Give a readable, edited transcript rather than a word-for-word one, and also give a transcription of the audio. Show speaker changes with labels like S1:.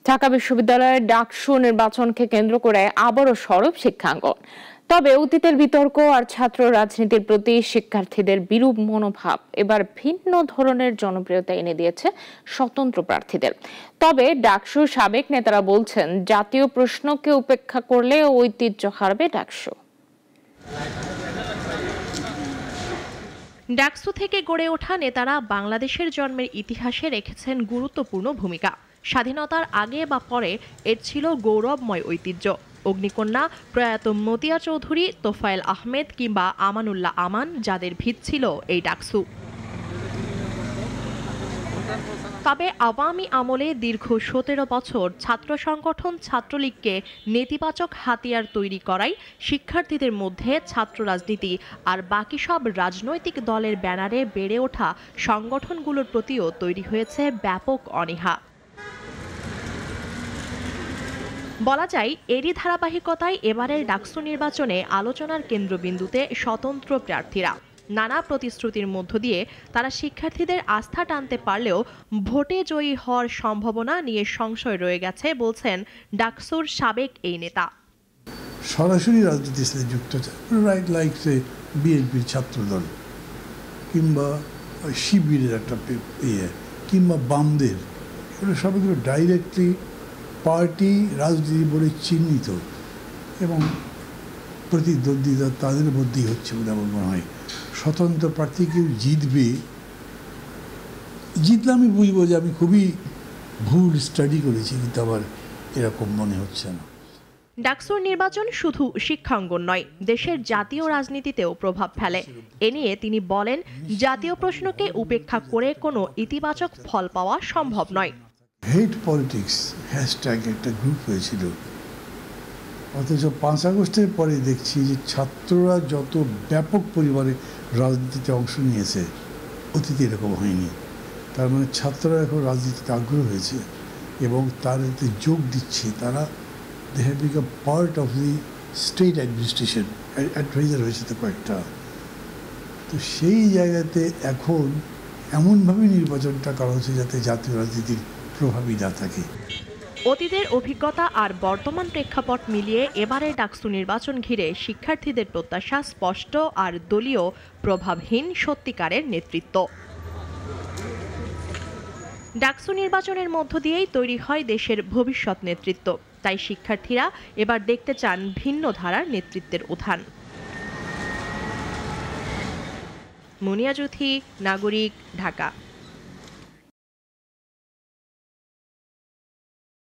S1: ঢাকা বিশ্ববিদ্যালয়ের ডাকসু নির্বাচনকে কেন্দ্র করে আবারও সরব শিক্ষাঙ্গন। তবে অতীতের বিতর্ক আর ছাত্র রাজনীতির প্রতি শিক্ষার্থীদের বিরূপ মনোভাব এবার ভিন্ন ধরনের জনপ্রিয়তা এনে দিয়েছে স্বতন্ত্র প্রার্থীদের। তবে ডাকসুর সাবেক নেতারা বলছেন, জাতীয় প্রশ্নকে উপেক্ষা করলে ঐতিহ্য হারবে ডাকসু।
S2: ডাকসু থেকে গড়ে ওঠা নেতারা বাংলাদেশের জন্মের ইতিহাসে রেখেছেন গুরুত্বপূর্ণ ভূমিকা। স্বাধীনতার আগে বা পরে এর ছিল গৌরবময় ঐতিহ্য। অগ্নিকন্যা প্রয়াত মতিয়া চৌধুরী, তোফায়েল আহমেদ কিংবা আমানুল্লাহ আমান, যাদের ভিত ছিল এই ডাকসু। তবে আওয়ামী আমলে দীর্ঘ ১৭ বছর ছাত্র সংগঠন ছাত্রলীগকে নেতিবাচক হাতিয়ার তৈরি করায় শিক্ষার্থীদের মধ্যে ছাত্র রাজনীতি আর বাকি সব রাজনৈতিক দলের ব্যানারে বেড়ে ওঠা সংগঠনগুলোর প্রতিও তৈরি হয়েছে ব্যাপক অনীহা। বলা যায়, এরই ধারাবাহিকতায় এবারের ডাকসু নির্বাচনে আলোচনার কেন্দ্রবিন্দুতে স্বতন্ত্র প্রার্থীরা। নানা প্রতিশ্রুতির মধ্য দিয়ে তারা শিক্ষার্থীদের আস্থা টানতে পারলেও ভোটে জয়ী হওয়ার সম্ভাবনা নিয়ে সংশয় রয়ে গেছে বলছেন ডাকসুর সাবেক এই নেতা।
S3: সরাসরি রাজনীতির সাথে যুক্ত লাইক বিএনপির ছাত্রদল কিংবা শিবিরের একটা কিংবা বামদের, এগুলো সবগুলো ডাইরেক্টলি পার্টি রাজনীতি বলে চিহ্নিত এবং প্রতিদ্বন্দ্বিতা তাদের মধ্যেই হচ্ছে বলে আমার মনে হয়। স্বতন্ত্র প্রার্থী কেউ জিতলে আমি বুঝবো যে আমি খুবই ভুল স্টাডি করেছি, কিন্তু আবার এরকম মনে হচ্ছে না।
S2: ডাকসুর নির্বাচন শুধু শিক্ষাঙ্গন নয়, দেশের জাতীয় রাজনীতিতেও প্রভাব ফেলে। এ নিয়ে তিনি বলেন, জাতীয় প্রশ্নকে উপেক্ষা করে কোনো ইতিবাচক ফল পাওয়া সম্ভব নয়।
S3: হেট পলিটিক্স হ্যাশট্যাগ একটা গ্রুপ হয়েছিল, অথচ ৫ আগস্টের পরে দেখছি যে ছাত্ররা যত ব্যাপক পরিমাণে রাজনীতিতে অংশ নিয়েছে, অতীতে এরকম হয়নি। তার মানে ছাত্ররা এখন রাজনীতিতে আগ্রহ হয়েছে এবং তাদেরতে যোগ দিচ্ছে। তারা they have become part of the state administration, adviser হয়েছে তো কয়েকটা। তো সেই জায়গাতে এখন এমনভাবে নির্বাচনটা করা হচ্ছে যাতে জাতীয় রাজনীতির প্রভাবই না থাকে।
S2: অতীতের অভিজ্ঞতা আর বর্তমান প্রেক্ষাপট মিলিয়ে এবারের ডাকসু নির্বাচন ঘিরে শিক্ষার্থীদের প্রত্যাশা স্পষ্ট আর দলীয় প্রভাবহীন সত্যিকারের নেতৃত্ব। ডাকসু নির্বাচনের মধ্য দিয়েই তৈরি হয় দেশের ভবিষ্যৎ নেতৃত্ব। তাই শিক্ষার্থীরা এবার দেখতে চান ভিন্ন ধারার নেতৃত্বের উত্থান। মুনিয়া জুথি, নাগরিক, ঢাকা।